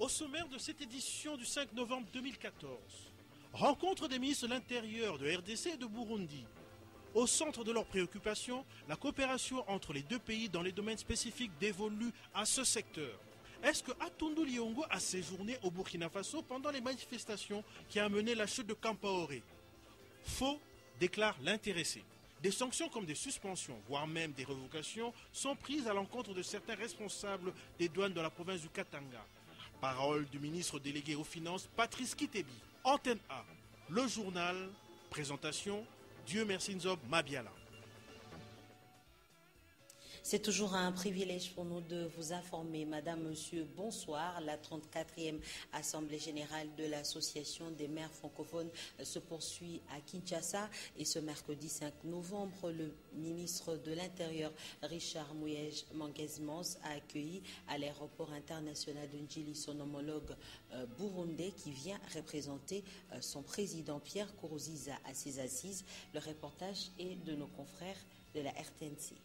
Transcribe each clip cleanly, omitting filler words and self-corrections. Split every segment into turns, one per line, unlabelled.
Au sommaire de cette édition du 5 novembre 2014, rencontre des ministres de l'Intérieur de RDC et de Burundi. Au centre de leurs préoccupations, la coopération entre les deux pays dans les domaines spécifiques dévolus à ce secteur. Est-ce que Atundu Liongo a séjourné au Burkina Faso pendant les manifestations qui a mené la chute de Kampaoré? Faux, déclare l'intéressé. Des sanctions comme des suspensions, voire même des révocations, sont prises à l'encontre de certains responsables des douanes de la province du Katanga. Parole du ministre délégué aux Finances, Patrice Kitebi. Antenne A, le journal, présentation, Dieu merci Nzob Mabiala.
C'est toujours un privilège pour nous de vous informer. Madame, Monsieur, bonsoir. La 34e Assemblée générale de l'Association des maires francophones se poursuit à Kinshasa. Et ce mercredi 5 novembre, le ministre de l'Intérieur, Richard Muyej Manguez-Mons, a accueilli à l'aéroport international de Njili son homologue burundais qui vient représenter son président Pierre Nkurunziza à ses assises. Le reportage est de nos confrères de la RTNC.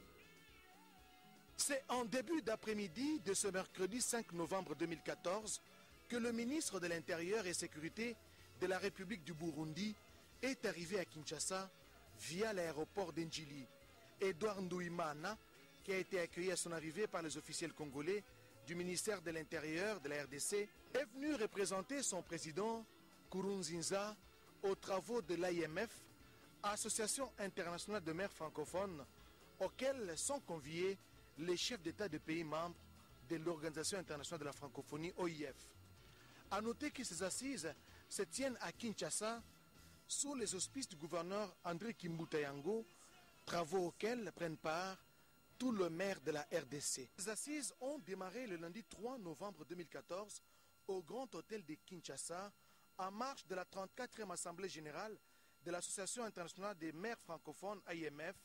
C'est en début d'après-midi de ce mercredi 5 novembre 2014 que le ministre de l'Intérieur et Sécurité de la République du Burundi est arrivé à Kinshasa via l'aéroport d'Njili. Edouard Ndouimana, qui a été accueilli à son arrivée par les officiels congolais du ministère de l'Intérieur de la RDC, est venu représenter son président Nkurunziza aux travaux de l'AIMF, Association internationale de maires francophones, auxquels sont conviés les chefs d'État de pays membres de l'Organisation internationale de la francophonie, OIF. A noter que ces assises se tiennent à Kinshasa sous les auspices du gouverneur André Kimbuta Yango, travaux auxquels prennent part tous les maires de la RDC. Les assises ont démarré le lundi 3 novembre 2014 au Grand Hôtel de Kinshasa, en marge de la 34e Assemblée générale de l'Association internationale des maires francophones, AIMF.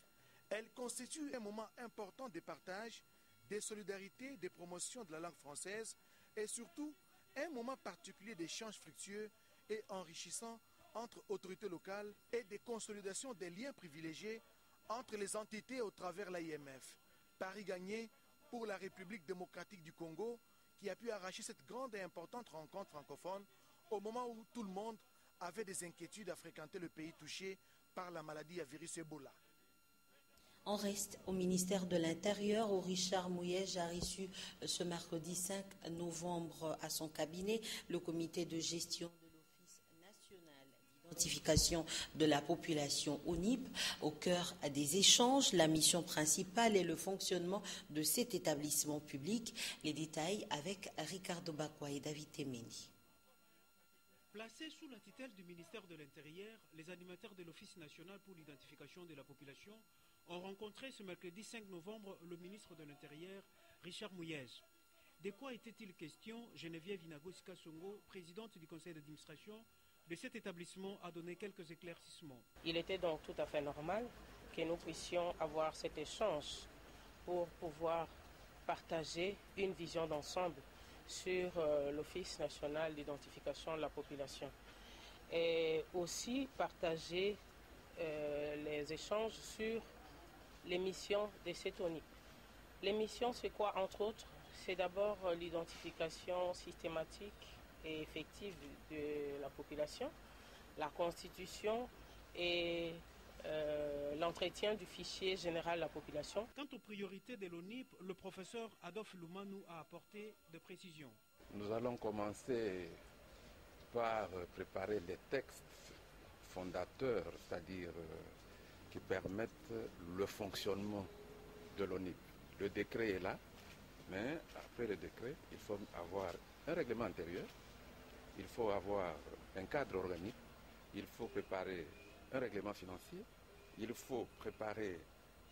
Elle constitue un moment important de partage, de solidarité, de promotion de la langue française et surtout un moment particulier d'échange fructueux et enrichissant entre autorités locales et de consolidation des liens privilégiés entre les entités au travers l'AIMF. Pari gagné pour la République démocratique du Congo qui a pu arracher cette grande et importante rencontre francophone au moment où tout le monde avait des inquiétudes à fréquenter le pays touché par la maladie à virus Ebola.
On reste au ministère de l'Intérieur où Richard Muyej a reçu ce mercredi 5 novembre à son cabinet le comité de gestion de l'Office national d'identification de la population ONIP. Au cœur des échanges, la mission principale est le fonctionnement de cet établissement public. Les détails avec Ricardo Bakwa et David Temeni.
Placés sous la tutelle du ministère de l'Intérieur, les animateurs de l'Office national pour l'identification de la population ont rencontré ce mercredi 5 novembre le ministre de l'Intérieur, Richard Muyej. De quoi était-il question? Geneviève Inagosi-Kasongo, présidente du conseil d'administration de cet établissement, a donné quelques éclaircissements.
Il était donc tout à fait normal que nous puissions avoir cet échange pour pouvoir partager une vision d'ensemble sur l'Office national d'identification de la population et aussi partager les échanges sur les missions de cette ONIP. Les missions, c'est quoi entre autres? C'est d'abord l'identification systématique et effective de la population, la constitution et l'entretien du fichier général de la population.
Quant aux priorités de l'ONIP, le professeur Adolphe Lumanou a apporté des précisions.
Nous allons commencer par préparer les textes fondateurs, c'est-à-dire qui permettent le fonctionnement de l'ONIP. Le décret est là, mais après le décret, il faut avoir un règlement intérieur, il faut avoir un cadre organique, il faut préparer un règlement financier, il faut préparer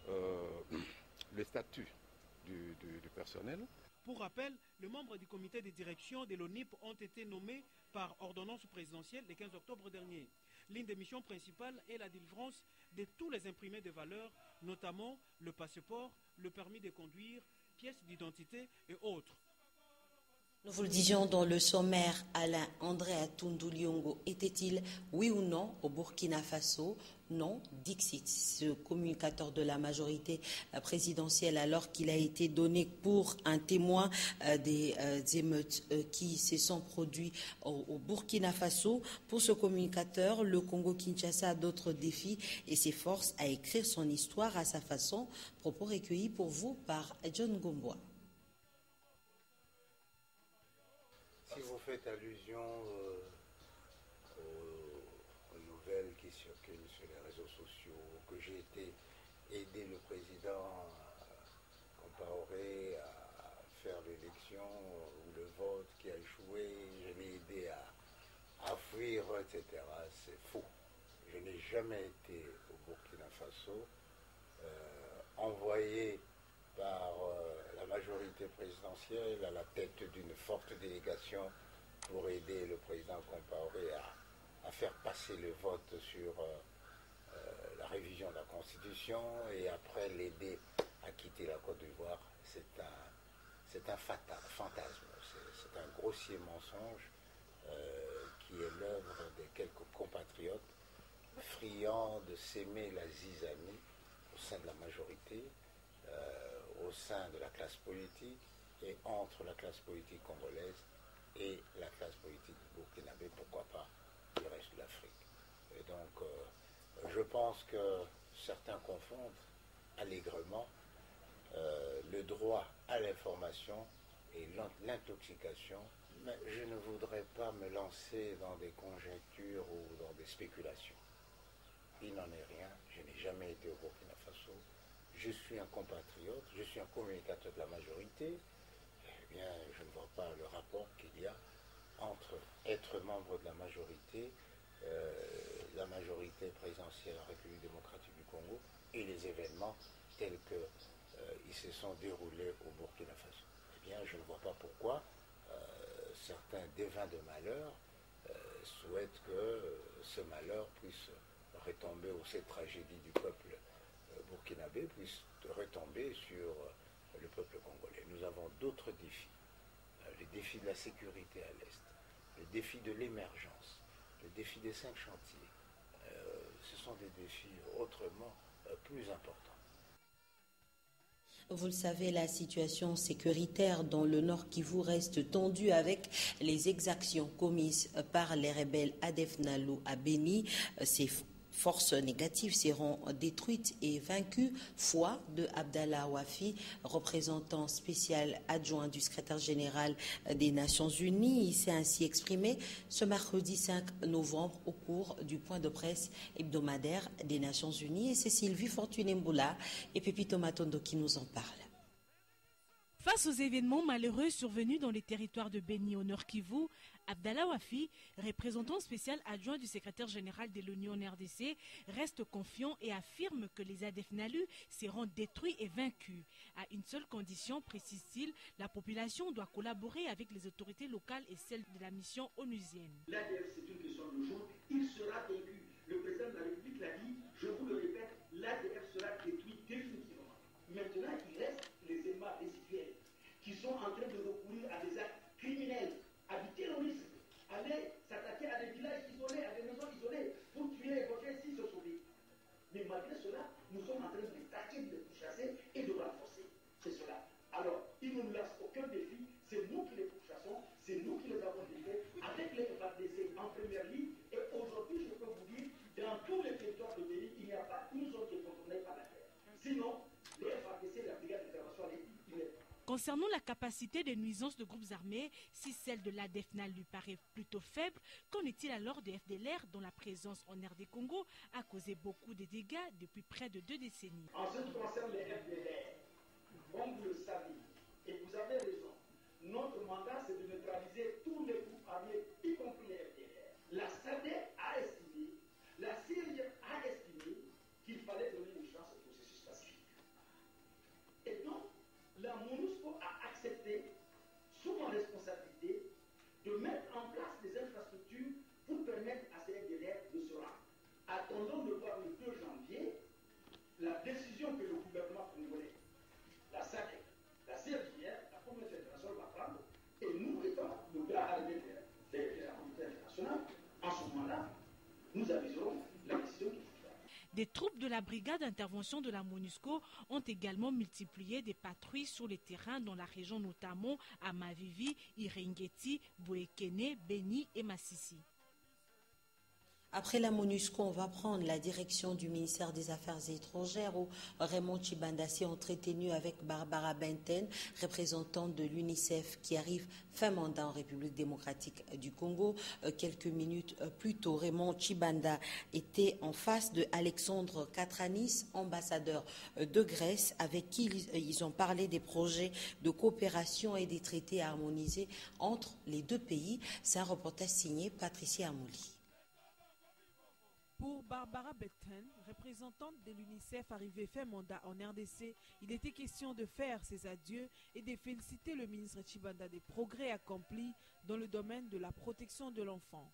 le statut du personnel.
Pour rappel, les membres du comité de direction de l'ONIP ont été nommés par ordonnance présidentielle le 15 octobre dernier. L'une des missions principales est la délivrance de tous les imprimés de valeur, notamment le passeport, le permis de conduire, pièces d'identité et autres.
Nous vous le disions dans le sommaire, Alain André Atundu Liongo était-il, oui ou non, au Burkina Faso? Non, Dixit, ce communicateur de la majorité présidentielle, alors qu'il a été donné pour un témoin des émeutes qui se sont produites au Burkina Faso. Pour ce communicateur, le Congo-Kinshasa a d'autres défis et s'efforce à écrire son histoire à sa façon. Propos recueillis pour vous par John Gomboa.
Si vous faites allusion aux nouvelles qui circulent sur les réseaux sociaux, que j'ai été aider le président Compaoré à faire l'élection ou le vote qui a échoué, je l'ai aidé à fuir, etc. C'est faux. Je n'ai jamais été au Burkina Faso, envoyé par la majorité présidentielle à la tête d'une forte délégation pour aider le président Compaoré à faire passer le vote sur la révision de la Constitution et après l'aider à quitter la Côte d'Ivoire. C'est un fantasme, c'est un grossier mensonge qui est l'œuvre de quelques compatriotes friands de s'aimer la zizanie au sein de la majorité, au sein de la classe politique et entre la classe politique congolaise et la classe politique burkinabé, pourquoi pas du reste de l'Afrique. Et donc, je pense que certains confondent allègrement le droit à l'information et l'intoxication, mais je ne voudrais pas me lancer dans des conjectures ou dans des spéculations. Il n'en est rien, je n'ai jamais été au Burkina Faso. Je suis un compatriote, je suis un communicateur de la majorité, eh bien, je ne vois pas le rapport qu'il y a entre être membre de la majorité présidentielle en République démocratique du Congo et les événements tels qu'ils se sont déroulés au Burkina Faso. Eh bien, je ne vois pas pourquoi certains devins de malheur souhaitent que ce malheur puisse retomber, ou cette tragédie du peuple burkinabé puisse retomber sur le peuple congolais. Nous avons d'autres défis. Le défi de la sécurité à l'Est, le défi de l'émergence, le défi des 5 chantiers. Ce sont des défis autrement plus importants.
Vous le savez, la situation sécuritaire dans le Nord Kivu reste tendue avec les exactions commises par les rebelles ADF NALU à Beni. Ces forces négatives seront détruites et vaincues. Foi de Abdallah Wafi, représentant spécial adjoint du secrétaire général des Nations Unies. Il s'est ainsi exprimé ce mercredi 5 novembre au cours du point de presse hebdomadaire des Nations Unies. Et c'est Sylvie Fortuné-Mboula et Pépito Matondo qui nous en parlent.
Face aux événements malheureux survenus dans les territoires de Beni au Nord Kivu, Abdallah Wafi, représentant spécial adjoint du secrétaire général de l'ONU en RDC, reste confiant et affirme que les ADF NALU seront détruits et vaincus. À une seule condition, précise-t-il, la population doit collaborer avec les autorités locales et celles de la mission onusienne.
L'ADF, c'est une question de jour, il sera vaincu. Le président de la République l'a dit, je vous le répète, l'ADF sera détruit définitivement. Maintenant, il reste les éléments résiduels qui sont en train de recourir à des actes criminels, à du terrorisme, aller s'attaquer à des villages isolés, à des maisons isolées, pour tuer et voter si se sauver. Mais malgré cela, nous sommes en train de les taquer, de les pourchasser et de renforcer. C'est cela. Alors, ils ne nous laissent aucun défi, c'est nous qui les pourchassons, c'est nous qui les avons défaits, avec les FARDC en première ligne, et aujourd'hui, je peux vous dire, dans tous les territoires de Béni, il n'y a pas une zone qui est contournée par la terre. Sinon, les FARDC, la brigade d'intervention, il est.
Concernant la capacité de nuisance de groupes armés, si celle de l'ADF NALU paraît plutôt faible, qu'en est-il alors de FDLR dont la présence en RD Congo a causé beaucoup de dégâts depuis près de 2 décennies?
En ce qui concerne les FDLR, comme vous le savez, et vous avez raison, notre mandat c'est de neutraliser tous les groupes armés, y compris les FDLR. La SADC a estimé, la CIRGF a estimé qu'il fallait donner une chance au processus pacifique. Et donc, la MONUSCO a accepté, sous ma responsabilité, de mettre en place des infrastructures pour permettre à ces FDLR de se rendre. Attendons de voir le 2 janvier la décision que le gouvernement congolais, la SADC, la CIRGF, la communauté internationale va prendre, et nous, étant
Des troupes de la brigade d'intervention de la MONUSCO ont également multiplié des patrouilles sur les terrains dans la région, notamment à Mavivi, Iringeti, Boekene, Beni et Massissi.
Après la MONUSCO, on va prendre la direction du ministère des Affaires étrangères où Raymond Tshibanda s'est entretenu avec Barbara Benten, représentante de l'UNICEF qui arrive fin mandat en République démocratique du Congo. Quelques minutes plus tôt, Raymond Tshibanda était en face de Alexandre Katranis, ambassadeur de Grèce, avec qui ils ont parlé des projets de coopération et des traités harmonisés entre les deux pays. C'est un reportage signé Patricia Amouli.
Pour Barbara Benten, représentante de l'UNICEF arrivée fin mandat en RDC, il était question de faire ses adieux et de féliciter le ministre Tshibanda des progrès accomplis dans le domaine de la protection de l'enfant.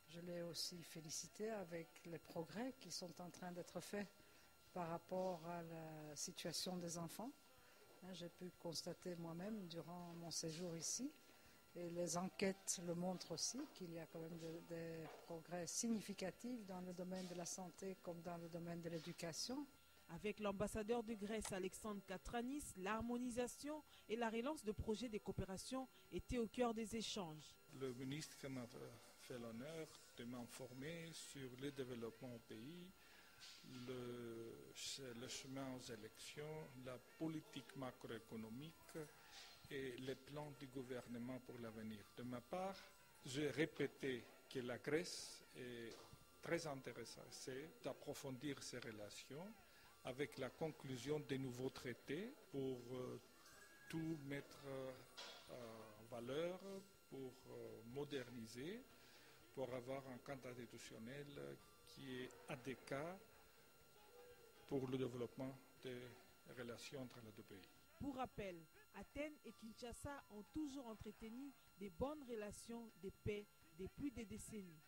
Je l'ai aussi félicité avec les progrès qui sont en train d'être faits par rapport à la situation des enfants. J'ai pu constater moi-même durant mon séjour ici. Et les enquêtes le montrent aussi qu'il y a quand même des progrès significatifs dans le domaine de la santé comme dans le domaine de l'éducation.
Avec l'ambassadeur de Grèce Alexandre Katranis, l'harmonisation et la relance de projets de coopération étaient au cœur des échanges.
Le ministre m'a fait l'honneur de m'informer sur le développement au pays, le chemin aux élections, la politique macroéconomique et les plans du gouvernement pour l'avenir. De ma part, j'ai répété que la Grèce est très intéressée d'approfondir ses relations avec la conclusion des nouveaux traités pour tout mettre en valeur, pour moderniser, pour avoir un cadre institutionnel qui est adéquat pour le développement des relations entre les deux pays.
Pour rappel, Athènes et Kinshasa ont toujours entretenu des bonnes relations de paix depuis des décennies.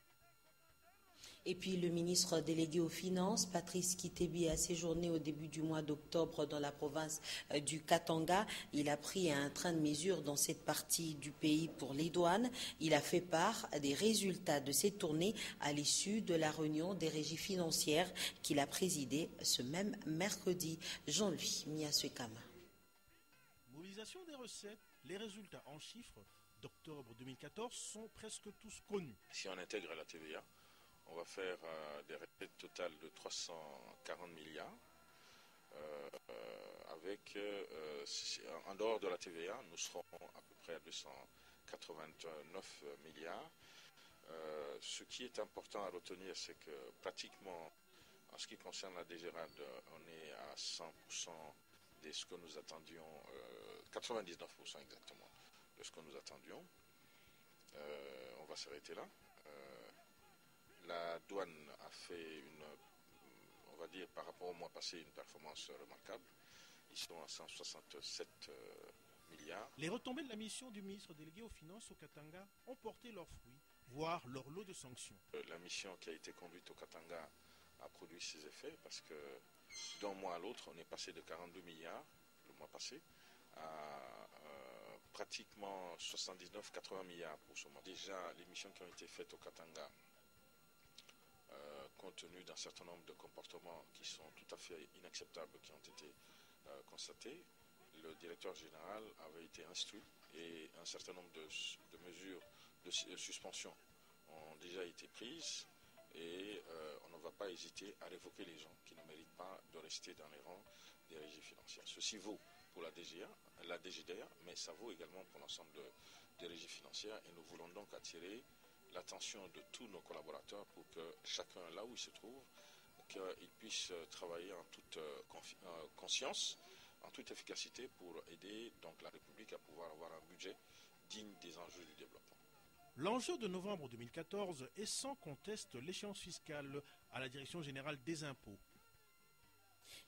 Et puis le ministre délégué aux Finances, Patrice Kitebi, a séjourné au début du mois d'octobre dans la province du Katanga. Il a pris un train de mesure dans cette partie du pays pour les douanes. Il a fait part des résultats de cette tournée à l'issue de la réunion des régies financières qu'il a présidée ce même mercredi. Jean-Louis Miaswekama.
Mobilisation des recettes, les résultats en chiffres d'octobre 2014 sont presque tous connus.
Si on intègre la TVA, on va faire des recettes totales de 340 milliards. En dehors de la TVA, nous serons à peu près à 289 milliards. Ce qui est important à retenir, c'est que pratiquement, en ce qui concerne la DGRAD, on est à 100% de ce que nous attendions, 99% exactement de ce que nous attendions. On va s'arrêter là. La douane a fait on va dire par rapport au mois passé, une performance remarquable. Ils sont à 167 milliards.
Les retombées de la mission du ministre délégué aux Finances au Katanga ont porté leurs fruits, voire leur lot de sanctions.
La mission qui a été conduite au Katanga a produit ses effets parce que d'un mois à l'autre, on est passé de 42 milliards le mois passé à pratiquement 79-80 milliards pour ce mois. Déjà, les missions qui ont été faites au Katanga, compte tenu d'un certain nombre de comportements qui sont tout à fait inacceptables, qui ont été constatés, le directeur général avait été instruit et un certain nombre de mesures de suspension ont déjà été prises et on ne va pas hésiter à révoquer les gens qui ne méritent pas de rester dans les rangs des régies financières. Ceci vaut pour la DGDA, mais ça vaut également pour l'ensemble des régies financières et nous voulons donc attirer l'attention de tous nos collaborateurs pour que chacun, là où il se trouve, qu'il puisse travailler en toute conscience, en toute efficacité pour aider donc la République à pouvoir avoir un budget digne des enjeux du développement.
L'enjeu de novembre 2014 est sans conteste l'échéance fiscale à la Direction générale des impôts.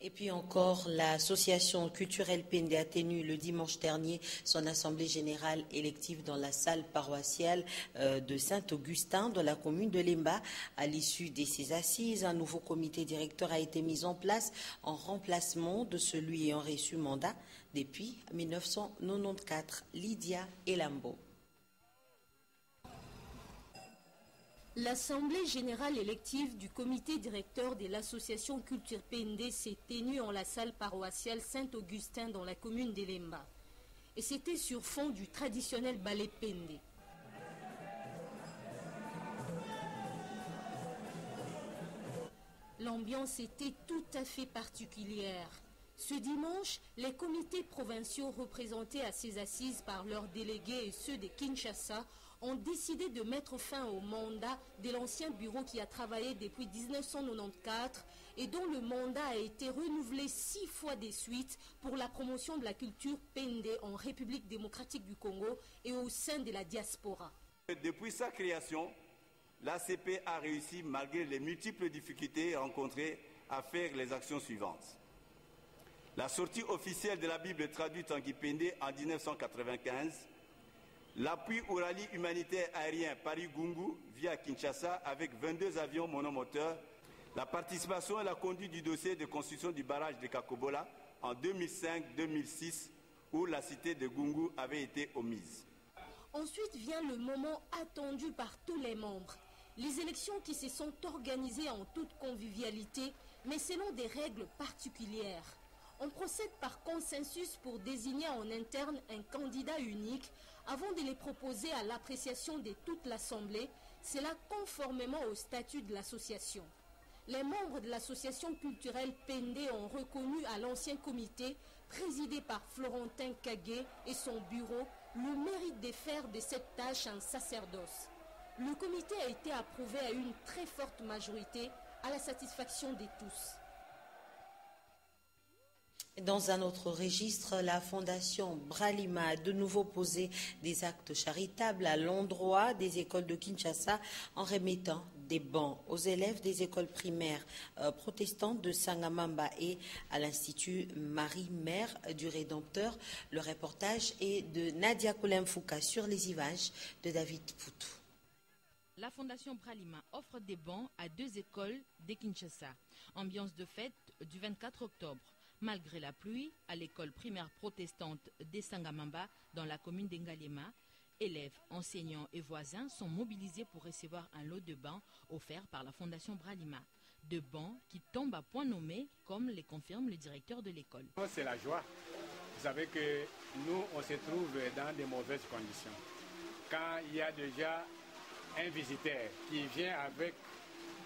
Et puis encore, l'association culturelle Pende a tenu le dimanche dernier son assemblée générale élective dans la salle paroissiale de Saint-Augustin, dans la commune de Lemba. À l'issue de ces assises, un nouveau comité directeur a été mis en place en remplacement de celui ayant reçu mandat depuis 1994, Lydia Elambo.
L'Assemblée générale élective du comité directeur de l'association Culture PND s'est tenue en la salle paroissiale Saint-Augustin dans la commune d'Elemba. Et c'était sur fond du traditionnel ballet PND. L'ambiance était tout à fait particulière. Ce dimanche, les comités provinciaux représentés à ces assises par leurs délégués et ceux de Kinshasa ont décidé de mettre fin au mandat de l'ancien bureau qui a travaillé depuis 1994 et dont le mandat a été renouvelé 6 fois de suite pour la promotion de la culture PND en République démocratique du Congo et au sein de la diaspora.
Depuis sa création, l'ACP a réussi, malgré les multiples difficultés rencontrées, à faire les actions suivantes. La sortie officielle de la Bible traduite en Kipende en 1995, l'appui au rallye humanitaire aérien Paris-Gungu via Kinshasa avec 22 avions monomoteurs, la participation et la conduite du dossier de construction du barrage de Kakobola en 2005-2006 où la cité de Gungu avait été omise.
Ensuite vient le moment attendu par tous les membres. Les élections qui se sont organisées en toute convivialité, mais selon des règles particulières. On procède par consensus pour désigner en interne un candidat unique avant de les proposer à l'appréciation de toute l'Assemblée, cela conformément au statut de l'association. Les membres de l'association culturelle PND ont reconnu à l'ancien comité, présidé par Florentin Kagé et son bureau, le mérite de faire de cette tâche un sacerdoce. Le comité a été approuvé à une très forte majorité, à la satisfaction de tous.
Dans un autre registre, la Fondation Bralima a de nouveau posé des actes charitables à l'endroit des écoles de Kinshasa en remettant des bancs aux élèves des écoles primaires protestantes de Sangamamba et à l'Institut Marie-Mère du Rédempteur. Le reportage est de Nadia Kolemfouka sur les images de David Poutou.
La Fondation Bralima offre des bancs à 2 écoles de Kinshasa. Ambiance de fête du 24 octobre. Malgré la pluie, à l'école primaire protestante de Sangamamba, dans la commune d'Engalema, élèves, enseignants et voisins sont mobilisés pour recevoir un lot de bancs offerts par la Fondation Bralima. De bancs qui tombent à point nommé, comme les confirme le directeur de l'école.
C'est la joie. Vous savez que nous, on se trouve dans de mauvaises conditions. Quand il y a déjà un visiteur qui vient avec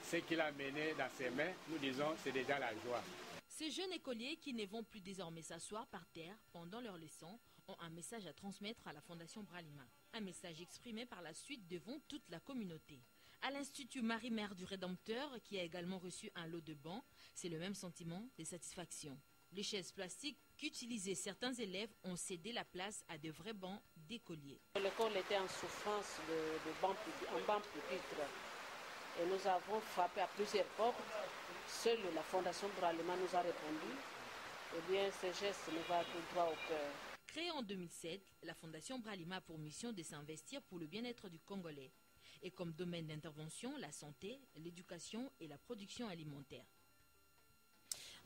ce qu'il a mené dans ses mains, nous disons c'est déjà la joie.
Ces jeunes écoliers qui ne vont plus désormais s'asseoir par terre pendant leur leçon ont un message à transmettre à la Fondation Bralima. Un message exprimé par la suite devant toute la communauté. À l'Institut Marie-Mère du Rédempteur, qui a également reçu un lot de bancs, c'est le même sentiment de satisfaction. Les chaises plastiques qu'utilisaient certains élèves ont cédé la place à de vrais bancs d'écoliers.
L'école était en souffrance de bancs pupitres. Et nous avons frappé à plusieurs portes. Seule la Fondation Bralima nous a répondu. Eh bien, ce geste nous va tout droit au cœur.
Créée en 2007, la Fondation Bralima a pour mission de s'investir pour le bien-être du Congolais. Et comme domaine d'intervention, la santé, l'éducation et la production alimentaire.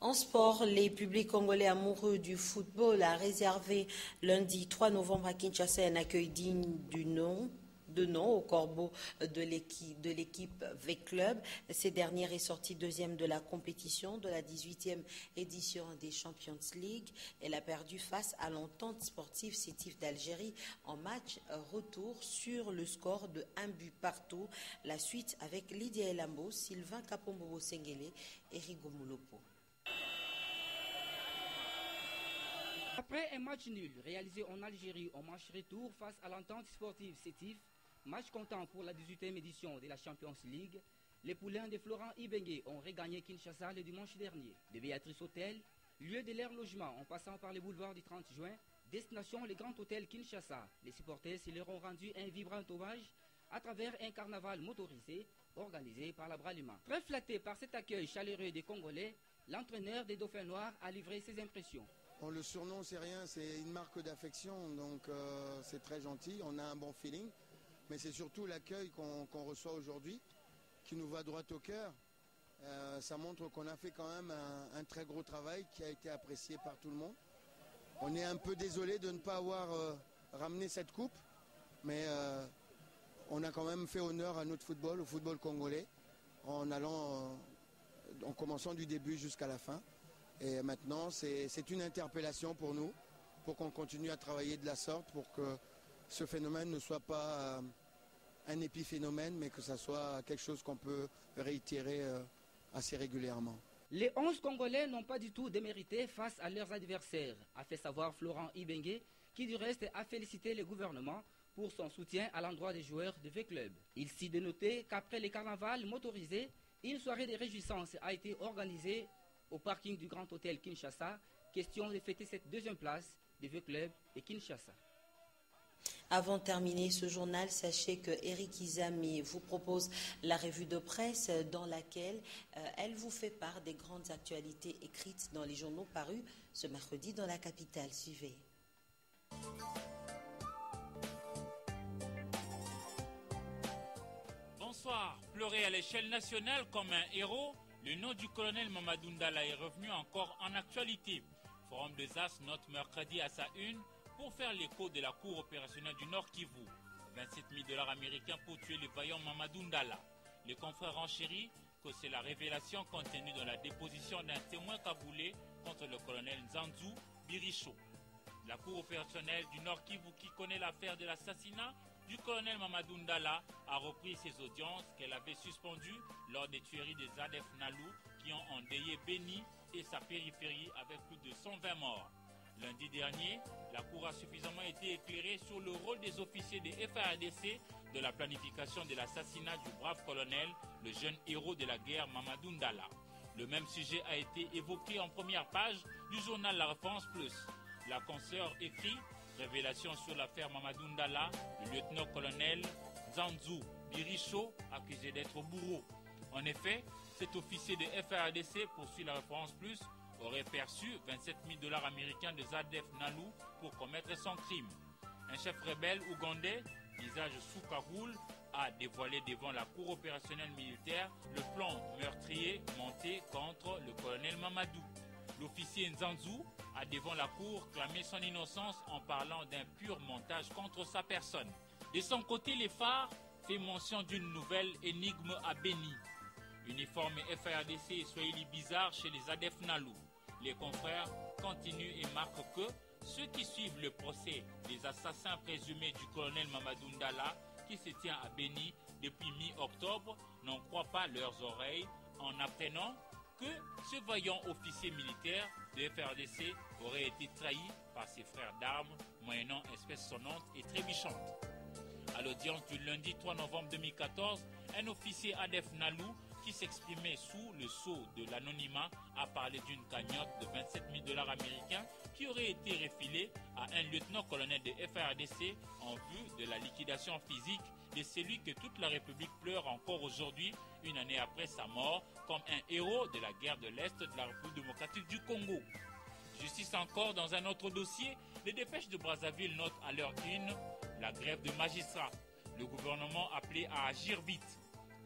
En sport, les publics congolais amoureux du football a réservé lundi 3 novembre à Kinshasa un accueil digne de nom au corbeau de l'équipe V-Club. Cette dernière est sortie 2e de la compétition de la 18e édition des Champions League. Elle a perdu face à l'Entente sportive Sétif d'Algérie en match retour sur le score de 1 but partout. La suite avec Lydia Elambo, Sylvain Kapombo Sengele et Rigo Moulopo.
Après un match nul réalisé en Algérie en match retour face à l'Entente sportive Sétif, match comptant pour la 18e édition de la Champions League, les poulains de Florent Ibengue ont regagné Kinshasa le dimanche dernier. De Béatrice Hôtel, lieu de leur logement en passant par les boulevards du 30 juin, destination le Grand Hôtel Kinshasa. Les supporters se leur ont rendu un vibrant hommage à travers un carnaval motorisé organisé par la Bralima. Très flatté par cet accueil chaleureux des Congolais, l'entraîneur des Dauphins Noirs a livré ses impressions.
Bon, le surnom, c'est rien, c'est une marque d'affection, donc c'est très gentil, on a un bon feeling. Mais c'est surtout l'accueil qu'on reçoit aujourd'hui qui nous va droit au cœur. Ça montre qu'on a fait quand même un très gros travail qui a été apprécié par tout le monde. On est un peu désolé de ne pas avoir ramené cette coupe, mais on a quand même fait honneur à notre football, au football congolais, en commençant du début jusqu'à la fin. Et maintenant, c'est une interpellation pour nous, pour qu'on continue à travailler de la sorte, pour que ce phénomène ne soit pas un épiphénomène, mais que ça soit quelque chose qu'on peut réitérer assez régulièrement.
Les 11 Congolais n'ont pas du tout démérité face à leurs adversaires, a fait savoir Florent Ibengue, qui du reste a félicité le gouvernement pour son soutien à l'endroit des joueurs de V-Club. Il s'y de noter qu'après les carnavals motorisés, une soirée de réjouissance a été organisée au parking du Grand Hôtel Kinshasa, question de fêter cette deuxième place de V-Club et Kinshasa.
Avant de terminer ce journal, sachez que Eric Izami vous propose la revue de presse dans laquelle elle vous fait part des grandes actualités écrites dans les journaux parus ce mercredi dans la capitale. Suivez.
Bonsoir. Pleuré à l'échelle nationale comme un héros, le nom du colonel Mamadou Ndala est revenu encore en actualité. Forum des As note mercredi à sa une pour faire l'écho de la Cour opérationnelle du Nord Kivu. 27 000 $ américains pour tuer le vaillant Mamadou Ndala. Les confrères renchérissent que c'est la révélation contenue dans la déposition d'un témoin caboulé contre le colonel Nzanzu Biricho. La Cour opérationnelle du Nord Kivu, qui connaît l'affaire de l'assassinat du colonel Mamadou Ndala, a repris ses audiences qu'elle avait suspendues lors des tueries des ADF Nalou qui ont endeuillé Beni et sa périphérie avec plus de 120 morts. Lundi dernier, la Cour a suffisamment été éclairée sur le rôle des officiers des FARDC de la planification de l'assassinat du brave colonel, le jeune héros de la guerre Mamadou Ndala. Le même sujet a été évoqué en première page du journal La Référence Plus. La consoeur écrit « Révélation sur l'affaire Mamadou Ndala, le lieutenant-colonel Nzanzu Biricho accusé d'être bourreau ». En effet, cet officier de FARDC, poursuit La Référence Plus, aurait perçu 27 000 $ américains de Zadef Nalou pour commettre son crime. Un chef rebelle ougandais, visage sous cagoule, a dévoilé devant la Cour opérationnelle militaire le plan meurtrier monté contre le colonel Mamadou. L'officier Nzanzu a devant la Cour clamé son innocence en parlant d'un pur montage contre sa personne. De son côté, les phares fait mention d'une nouvelle énigme à Beni. Uniforme FARDC et Swahili bizarre chez les ADF Nalou. Les confrères continuent et marquent que ceux qui suivent le procès des assassins présumés du colonel Mamadou Ndala, qui se tient à Beni depuis mi-octobre, n'en croient pas leurs oreilles en apprenant que ce vaillant officier militaire de FARDC aurait été trahi par ses frères d'armes, moyennant espèces sonnantes et trébuchantes. À l'audience du lundi 3 novembre 2014, un officier ADF Nalou qui s'exprimait sous le sceau de l'anonymat a parlé d'une cagnotte de 27 000 $ américains qui aurait été refilée à un lieutenant-colonel de FARDC en vue de la liquidation physique de celui que toute la République pleure encore aujourd'hui, une année après sa mort, comme un héros de la guerre de l'Est de la République démocratique du Congo. Justice encore dans un autre dossier, les dépêches de Brazzaville notent à leur une la grève de magistrats. Le gouvernement appelé à agir vite.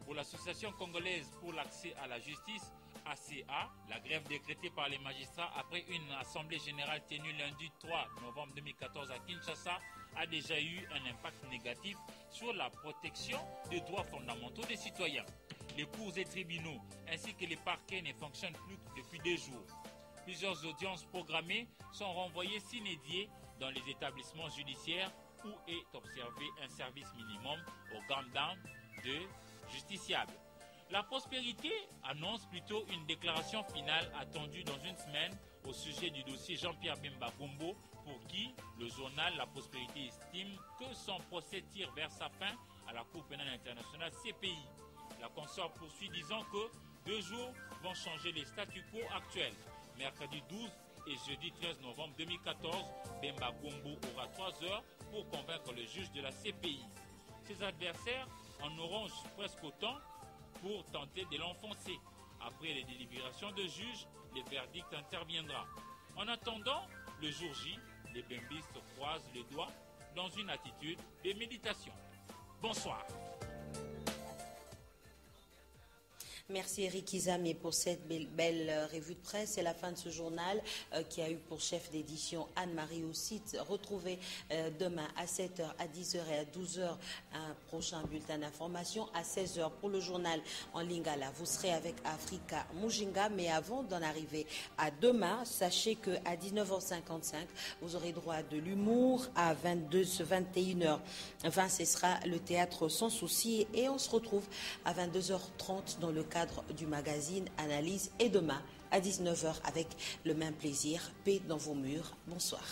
Pour l'Association congolaise pour l'accès à la justice, ACA, la grève décrétée par les magistrats après une assemblée générale tenue lundi 3 novembre 2014 à Kinshasa a déjà eu un impact négatif sur la protection des droits fondamentaux des citoyens. Les cours et tribunaux ainsi que les parquets ne fonctionnent plus depuis 2 jours. Plusieurs audiences programmées sont renvoyées sine die dans les établissements judiciaires où est observé un service minimum au gandam de justiciables. La prospérité annonce plutôt une déclaration finale attendue dans une semaine au sujet du dossier Jean-Pierre Bemba Gombo, pour qui le journal La Prospérité estime que son procès tire vers sa fin à la Cour pénale internationale CPI. La consort poursuit disant que 2 jours vont changer les statu quo actuels. Mercredi 12 et jeudi 13 novembre 2014, Bemba Gombo aura 3 heures pour convaincre le juge de la CPI. Ses adversaires en auront presque autant pour tenter de l'enfoncer. Après les délibérations de juge, le verdict interviendra. En attendant, le jour J, les bembistes croisent les doigts dans une attitude de méditation. Bonsoir.
Merci Eric Izami pour cette belle revue de presse. C'est la fin de ce journal qui a eu pour chef d'édition Anne-Marie Oussite. Retrouvez demain à 7h, à 10h et à 12h un prochain bulletin d'information. À 16h pour le journal en Lingala. Vous serez avec Africa Mujinga. Mais avant d'en arriver à demain, sachez qu'à 19h55, vous aurez droit à de l'humour. À 21h, enfin, ce sera le théâtre sans souci. Et on se retrouve à 22h30 dans le cadre du magazine Analyse, et demain à 19h avec le même plaisir. Paix dans vos murs. Bonsoir.